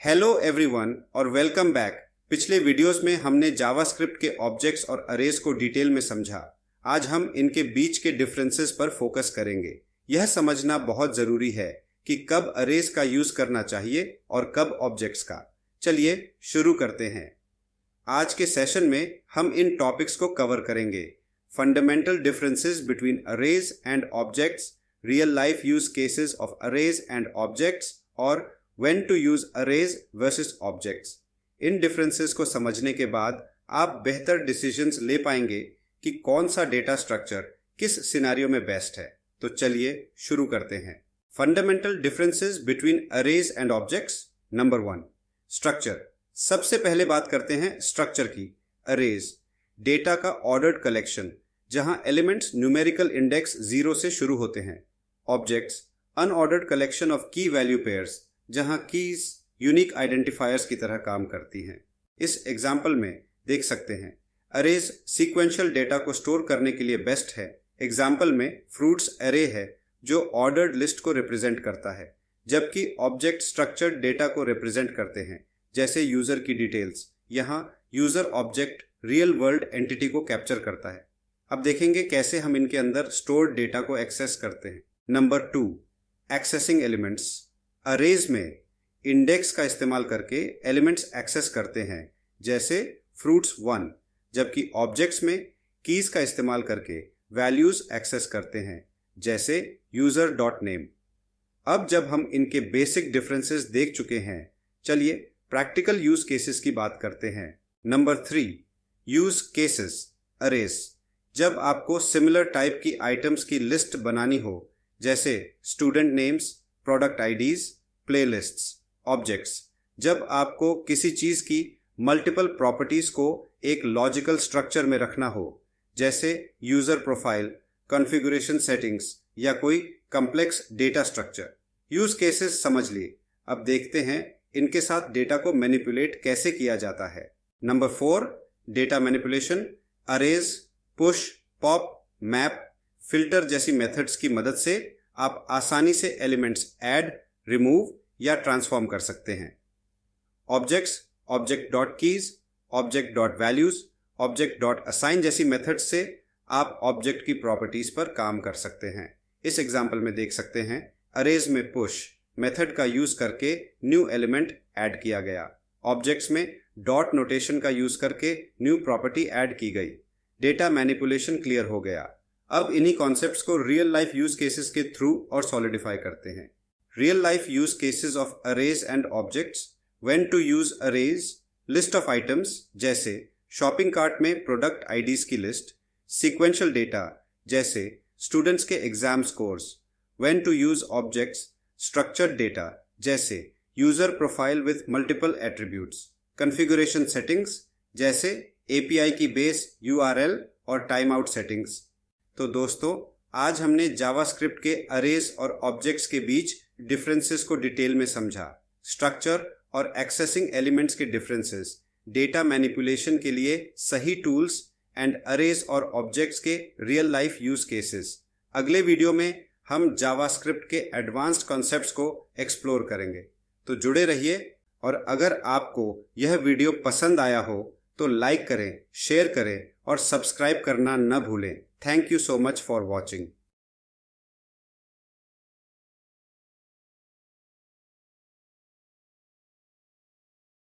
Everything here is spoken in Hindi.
हेलो एवरीवन और वेलकम बैक। पिछले वीडियोस में हमने जावास्क्रिप्ट के ऑब्जेक्ट्स और अरेज को डिटेल में समझा। आज हम इनके बीच के डिफरेंसेस पर फोकस करेंगे। यह समझना बहुत ज़रूरी है कि कब अरेज का यूज़ करना चाहिए और कब ऑब्जेक्ट्स का। चलिए शुरू करते हैं। आज के सेशन में हम इन टॉपिक्स को कवर करेंगे: fundamental differences between arrays and objects, real life use cases of arrays and objects और when to use arrays versus objects। In differences को समझने के बाद आप बेहतर डिसीजंस ले पाएंगे कि कौन सा डेटा स्ट्रक्चर किस सिनेरियो में बेस्ट है। तो चलिए शुरू करते हैं। Fundamental differences between arrays and objects. Number 1, structure. सबसे पहले बात करते हैं स्ट्रक्चर की। अरेज डेटा का ऑर्डर्ड कलेक्शन जहां एलिमेंट्स न्यूमेरिकल इंडेक्स 0 से शुरू होते हैं। ऑब्जेक्ट्स अनऑर्डर्ड कलेक्शन ऑफ की वैल्यू पेयर्स जहां कीज यूनिक आइडेंटिफायर्स की तरह काम करती हैं। इस एग्जाम्पल में देख सकते हैं अरेज सीक्वेंशियल डेटा को स्टोर करने के लिए बेस्ट है। एग्जाम्पल में फ्रूट्स अरे है जो ऑर्डर्ड लिस्ट को रिप्रेजेंट करता है, जबकि ऑब्जेक्ट स्ट्रक्चर्ड डेटा को रिप्रेजेंट करते हैं, जैसे यूजर की डिटेल्स। यहाँ user object real world entity को कैप्चर करता है। अब देखेंगे कैसे हम इनके अंदर स्टोर्ड डेटा को एक्सेस करते हैं। Number 2, accessing elements. अरेज में इंडेक्स का इस्तेमाल करके एलिमेंट्स एक्सेस करते हैं, जैसे फ्रूट्स 1, जबकि ऑब्जेक्ट्स में कीज का इस्तेमाल करके वैल्यूज एक्सेस करते हैं, जैसे यूजर डॉट नेम। अब जब हम इनके बेसिक डिफरेंसेस देख चुके हैं, चलिए प्रैक्टिकल यूज केसेस की बात करते हैं। Number 3, use cases. अरेज जब आपको सिमिलर टाइप की आइटम्स की लिस्ट बनानी हो, जैसे student names, product IDs, playlists. Objects जब आपको किसी चीज की मल्टीपल प्रॉपर्टीज को एक लॉजिकल स्ट्रक्चर में रखना हो, जैसे यूजर प्रोफाइल, कॉन्फ़िगरेशन सेटिंग्स या कोई complex data structure. Use cases समझ लिए। अब देखते हैं इनके साथ डेटा को मैनिपुलेट कैसे किया जाता है। Number 4, data manipulation. Arrays push, pop, map, filter जैसी मेथड्स की मदद से आप आसानी से एलिमेंट्स ऐड, रिमूव या ट्रांसफॉर्म कर सकते हैं। Objects, object dot keys, object dot values, object dot assign जैसी मेथड्स से आप ऑब्जेक्ट की प्रॉपर्टीज पर काम कर सकते हैं। इस एग्जाम्पल में देख सकते हैं अरेज में पुश मेथड का यूज करके न्यू एलिमेंट ऐड किया गया। ऑब्जेक्ट्स में डॉट नोटेशन का यूज करके न्यू प्रॉपर्टी ऐड की गई। डेटा मैनिपुलेशन क्लियर हो गया। अब इन्हीं कॉन्सेप्ट्स को रियल लाइफ यूज केसेस के थ्रू और सॉलिडिफाई करते हैं। Real life use cases of arrays and objects. When to use arrays, list of items जैसे शॉपिंग कार्ट में प्रोडक्ट आईडीज की लिस्ट। सीक्वेंशियल डेटा जैसे स्टूडेंट्स के exam scores. When to use objects, structured data जैसे user profile with multiple attributes. Configuration settings जैसे एपीआई की बेस URL और टाइम आउट सेटिंग्स। तो दोस्तों, आज हमने जावास्क्रिप्ट के अरेज और ऑब्जेक्ट्स के बीच डिफरेंसेस को डिटेल में समझा। स्ट्रक्चर और एक्सेसिंग एलिमेंट्स के डिफरेंसेस, डेटा मैनिपुलेशन के लिए सही टूल्स एंड अरेज और ऑब्जेक्ट्स के रियल लाइफ यूज केसेस। अगले वीडियो में हम जावास्क्रिप्ट के एडवांस्ड कॉन्सेप्ट्स को एक्सप्लोर करेंगे। तो जुड़े रहिए, और अगर आपको यह वीडियो पसंद आया हो तो लाइक करें, शेयर करें और सब्सक्राइब करना न भूलें। Thank you so much for watching.